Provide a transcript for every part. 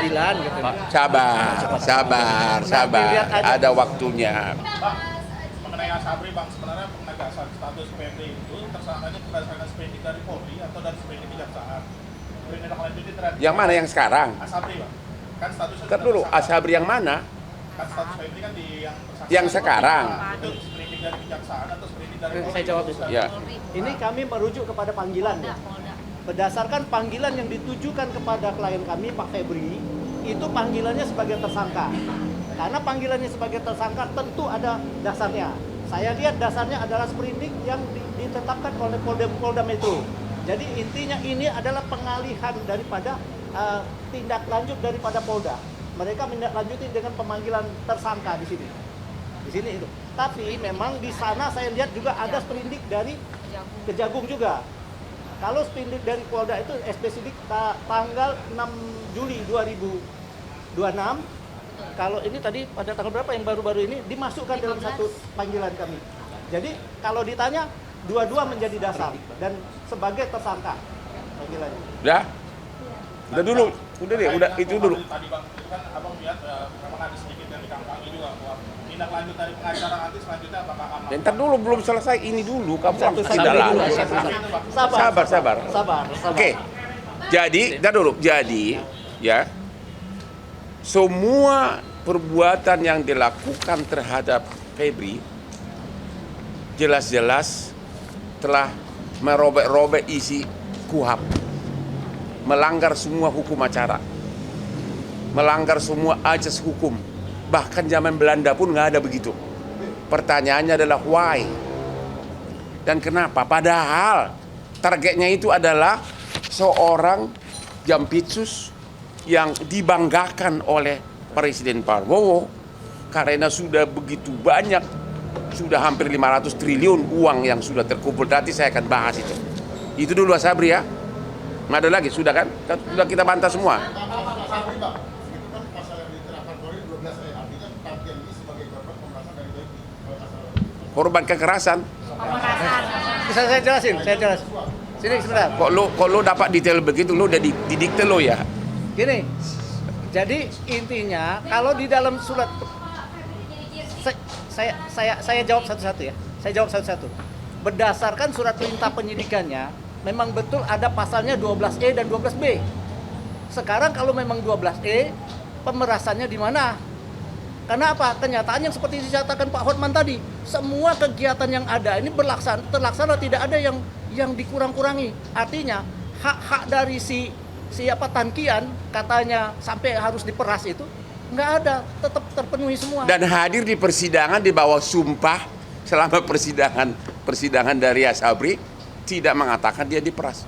pengadilan gitu. Sabar. Ada waktunya. Bang, mengenai Asabri, Bang, sebenarnya penegasan status PB itu tersangkanya berdasarkan sprendik dari Polri atau dari sprendik kejaksaan? Lanjuti terhadap Yang mana yang sekarang? Asabri, Bang. Kan statusnya Kan dulu, tersangka. Asabri yang mana? Kan status PB kan di yang tersangka. Yang sekarang. Itu sprendik dari kejaksaan atau sprendik dari Polri? Saya jawab itu. Ya. Ini kami merujuk kepada panggilan. Ya. Berdasarkan panggilan yang ditujukan kepada klien kami, Pak Febri, itu panggilannya sebagai tersangka. Karena panggilannya sebagai tersangka tentu ada dasarnya. Saya lihat dasarnya adalah sprindik yang ditetapkan oleh Polda Metro. Jadi intinya ini adalah pengalihan daripada tindak lanjut daripada Polda. Mereka menindaklanjuti dengan pemanggilan tersangka di sini. Di sini itu. Tapi memang di sana saya lihat juga ada sprindik dari Kejagung juga. Kalau sprindik dari Polda itu spesifik tanggal 6 Juli 2026. Kalau ini tadi pada tanggal berapa yang baru-baru ini dimasukkan dalam satu panggilan kami. Jadi kalau ditanya dua-dua menjadi dasar dan sebagai tersangka panggilannya. Udah dulu. Udah deh, udah itu dulu. Tadi Bang, itu kan Abang lihat memang ada sedikit yang dikangkangi juga bahwa tindak lanjut dari pengacara nanti selanjutnya apakah akan Ntar dulu belum selesai ini dulu. Kamu Satu-satu tidak dulu. lalu. Sabar. Oke. Jadi, ntar dulu. Jadi, ya. Semua perbuatan yang dilakukan terhadap Febri jelas-jelas telah merobek-robek isi KUHP, melanggar semua hukum acara, melanggar semua ajas hukum. Bahkan zaman Belanda pun nggak ada begitu. Pertanyaannya adalah why dan kenapa? Padahal targetnya itu adalah seorang Jampitsus yang dibanggakan oleh Presiden Prabowo karena sudah begitu banyak, sudah hampir 500 triliun uang yang sudah terkumpul. Nanti saya akan bahas itu. Itu dulu Asabri ya. Nggak ada lagi, sudah kan? Sudah kita bantah semua. Asabri, Bang, itu kan pasal yang diterapkan Polri 12 artinya Tartian ini sebagai korban pemerasan dari Febri. Korban kekerasan. Bisa saya jelasin. Sini sebentar. Kok lo dapat detail begitu, lo udah didikte lo ya? Gini, jadi intinya kalau di dalam surat saya jawab satu-satu ya. Saya jawab satu-satu. Berdasarkan surat perintah penyidikannya, memang betul ada pasalnya 12E dan 12B. Sekarang kalau memang 12E, pemerasannya di mana? Karena apa? Kenyataan yang seperti dicatatkan Pak Hotman tadi, semua kegiatan yang ada ini terlaksana, tidak ada yang dikurang-kurangi. Artinya hak-hak dari siapa Tankian katanya sampai harus diperas itu nggak ada, tetap terpenuhi semua. Dan hadir di persidangan di bawah sumpah selama persidangan dari Asabri tidak mengatakan dia diperas.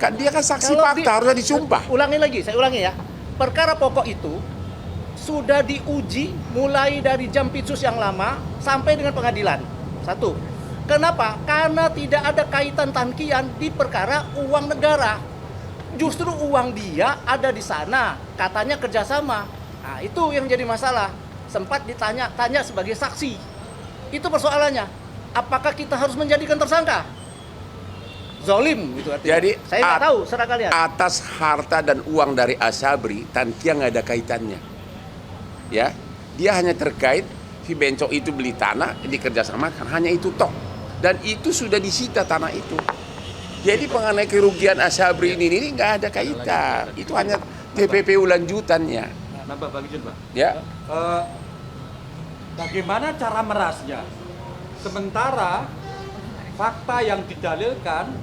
Kan dia kan saksi fakta, harusnya disumpah. Saya ulangi ya. Perkara pokok itu sudah diuji mulai dari Jampitsus yang lama sampai dengan pengadilan. Satu. Kenapa? Karena tidak ada kaitan Tankian di perkara uang negara. Justru uang dia ada di sana, katanya kerjasama. Nah, itu yang jadi masalah. Sempat ditanya sebagai saksi. Itu persoalannya. Apakah kita harus menjadikan tersangka? Zolim gitu artinya. Jadi saya nggak tahu, serah kalian. Atas harta dan uang dari Asabri, Tankian nggak ada kaitannya. Ya, dia hanya terkait si Bencok itu beli tanah, dikerjasamakan, hanya itu tok. Dan itu sudah disita tanah itu. Jadi mengenai kerugian Asabri ini nggak ada kaitan. Itu hanya TPPU lanjutannya. Nambah Bang Ijun, Pak. Ya. Bagaimana cara merasnya? Sementara fakta yang didalilkan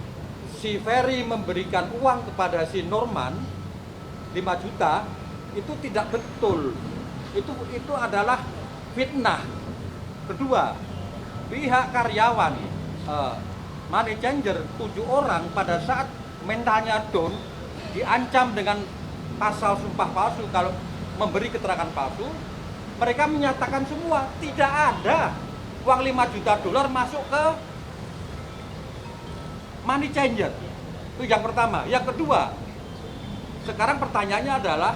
si Ferry memberikan uang kepada si Norman 5 juta itu tidak betul. Itu adalah fitnah. Kedua, pihak karyawan money changer 7 orang pada saat mentalnya down diancam dengan pasal sumpah palsu kalau memberi keterangan palsu. Mereka menyatakan semua tidak ada uang 5 juta dolar masuk ke money changer. Itu yang pertama. Yang kedua, sekarang pertanyaannya adalah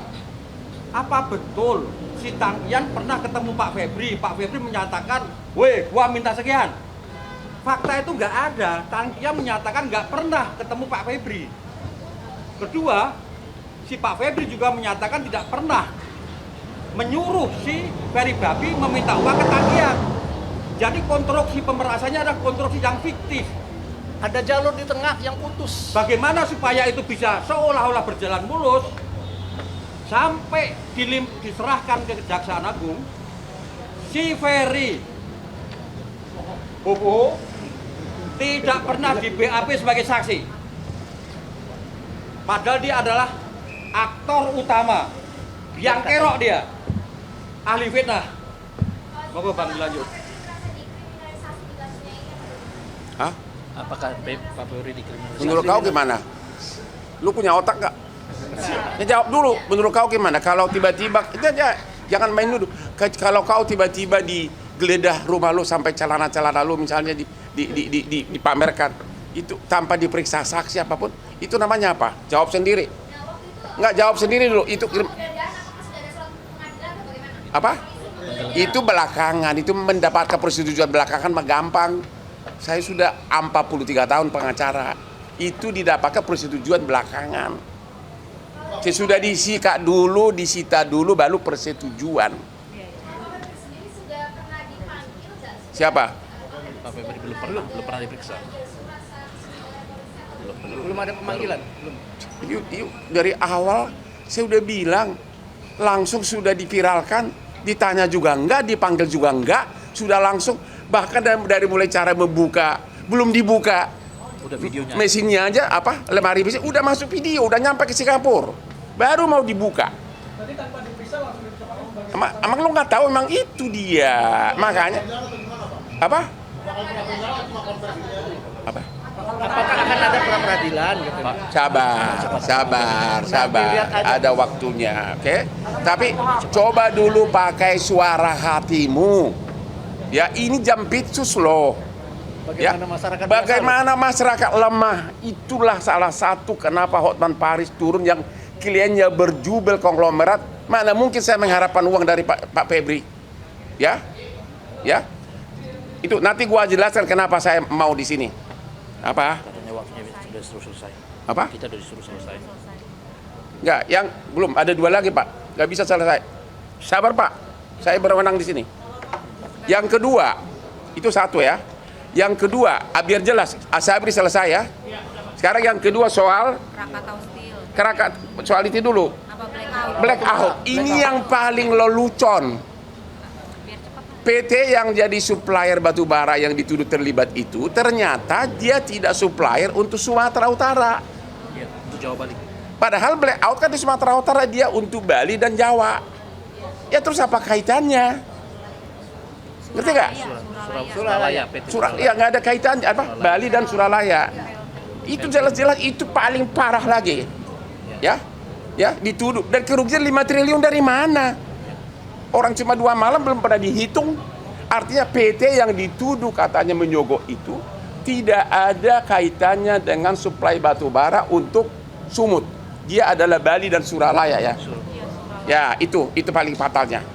apa betul si Tankian pernah ketemu Pak Febri? Pak Febri menyatakan, "Weh, gua minta sekian." fakta itu nggak ada. Dia menyatakan nggak pernah ketemu Pak Febri. Kedua, si Pak Febri juga menyatakan tidak pernah menyuruh si Ferry Babi meminta uang ketagihan. Jadi konstruksi pemerasannya adalah konstruksi yang fiktif. Ada jalur di tengah yang putus. Bagaimana supaya itu bisa seolah-olah berjalan mulus sampai diserahkan ke Kejaksaan Agung, si Ferry Bobo tidak pernah di BAP sebagai saksi. Padahal dia adalah aktor utama, yang kerok dia, ahli fitnah. Monggo Bang lanjut. Hah? Apakah Pak Febri dikriminalisasi? Menurut kau gimana? Lu punya otak nggak? Ya, jawab dulu. Menurut kau gimana? Kalau tiba-tiba itu aja, jangan main dulu. Kalau kau tiba-tiba digeledah rumah lu sampai celana-celana lu misalnya dipamerkan, itu tanpa diperiksa saksi apapun, itu namanya apa? Jawab sendiri. Nggak, jawab sendiri dulu. Itu apa? Itu belakangan. Itu mendapatkan persetujuan belakangan mah gampang. Saya sudah 43 tahun pengacara. Itu didapatkan persetujuan belakangan. Sudah disita dulu baru persetujuan. Siapa? Pak Febri belum pernah diperiksa. Belum ada pemanggilan. Belum. Yuk, dari awal saya udah bilang, langsung sudah diviralkan, ditanya juga enggak, dipanggil juga enggak, sudah langsung. Bahkan dari mulai cara membuka, belum dibuka Udah videonya. mesinnya aja, apa, lemari mesin, udah masuk video, udah nyampe ke Singapura, baru mau dibuka. Emang lu nggak tahu, emang itu dia, makanya apa? Apa? Apakah akan ada pra peradilan gitu? Sabar, ada waktunya, oke? Tapi coba dulu pakai suara hatimu. Ya, ini jampitsus loh. Ya, bagaimana masyarakat lemah. Itulah salah satu kenapa Hotman Paris turun yang kliennya berjubel konglomerat. Mana mungkin saya mengharapkan uang dari Pak Febri. Ya, itu nanti gua jelaskan kenapa saya mau di sini. Apa? Katanya waktunya sudah disuruh selesai. Apa? Kita sudah disuruh selesai. Enggak, yang belum ada 2 lagi Pak. Nggak bisa selesai. Sabar Pak, saya berwenang di sini. Yang kedua, itu satu ya. Yang kedua, biar jelas, Asabri selesai ya. Sekarang yang kedua soal soal itu dulu. Blackout. Ini yang paling lelucon. PT yang jadi supplier batu bara yang dituduh terlibat itu, ternyata dia tidak supplier untuk Sumatera Utara. Iya, untuk Jawa Bali. Padahal blackout kan di Sumatera Utara, dia untuk Bali dan Jawa. Ya terus apa kaitannya? Ngerti nggak? Suralaya, PT Ya nggak ada kaitan apa Bali dan Suralaya. Itu jelas-jelas itu paling parah lagi. Ya dituduh, dan kerugian 5 triliun dari mana? Orang cuma 2 malam belum pernah dihitung. Artinya PT yang dituduh katanya menyogok itu tidak ada kaitannya dengan suplai batu bara untuk Sumut. Dia adalah Bali dan Suralaya ya. Ya itu paling fatalnya.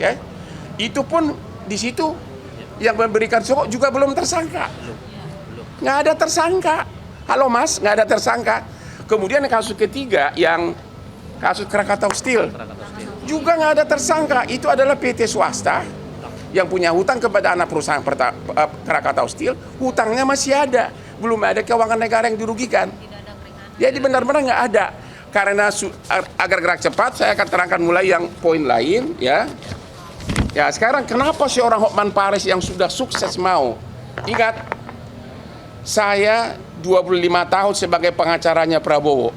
Ya. Itu pun di situ yang memberikan sogok juga belum tersangka. Nggak ada tersangka. Halo Mas, nggak ada tersangka. Kemudian kasus ketiga yang kasus Krakatau Steel juga nggak ada tersangka. Itu adalah PT swasta yang punya hutang kepada anak perusahaan Krakatau Steel. Hutangnya masih ada, belum ada keuangan negara yang dirugikan. Jadi benar-benar nggak ada. Karena agar gerak cepat, saya akan terangkan mulai yang poin lain ya. Ya sekarang kenapa seorang Hotman Paris yang sudah sukses mau? Ingat, saya 25 tahun sebagai pengacaranya Prabowo.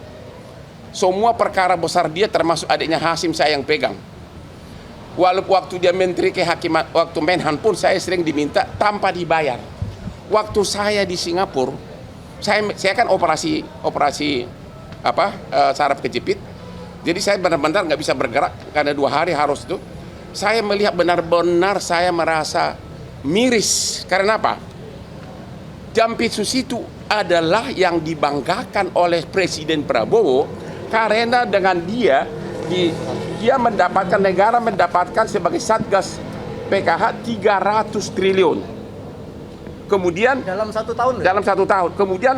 Semua perkara besar dia termasuk adiknya Hasim saya yang pegang. Walaupun waktu dia menteri kehakiman, waktu Menhan pun saya sering diminta tanpa dibayar. Waktu saya di Singapura, saya kan operasi saraf kejepit. Jadi saya benar-benar nggak bisa bergerak karena 2 hari harus itu. Saya melihat benar-benar saya merasa miris. Karena apa? Jampitsus itu adalah yang dibanggakan oleh Presiden Prabowo karena dengan dia mendapatkan, negara mendapatkan sebagai Satgas PKH 300 triliun. Kemudian Dalam 1 tahun. loh. dalam 1 tahun. Kemudian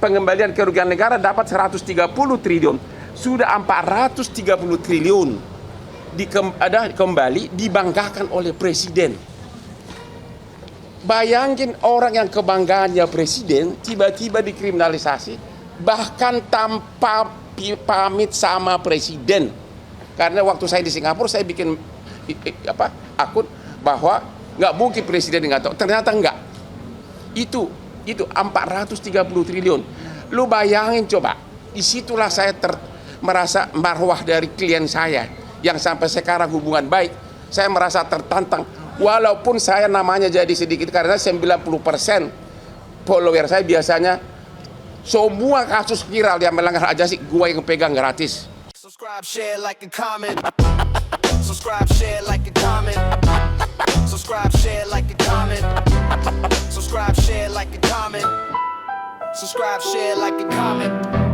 pengembalian kerugian negara dapat 130 triliun. Sudah 430 triliun kembali dibanggakan oleh presiden. Bayangin orang yang kebanggaannya presiden tiba-tiba dikriminalisasi, bahkan tanpa pamit sama presiden. Karena waktu saya di Singapura saya bikin akun bahwa nggak mungkin presiden nggak tahu. Ternyata enggak. Itu 430 triliun. Lu bayangin coba. Disitulah saya merasa marwah dari klien saya yang sampai sekarang hubungan baik. Saya merasa tertantang. Walaupun saya namanya jadi sedikit karena 90% follower saya biasanya semua kasus viral yang melanggar hak asasi gua yang pegang gratis. Subscribe, share, like, and comment. Subscribe, share, like, and comment. Subscribe, share, like, and comment. Subscribe, share, like, and comment. Subscribe, share, like, and comment.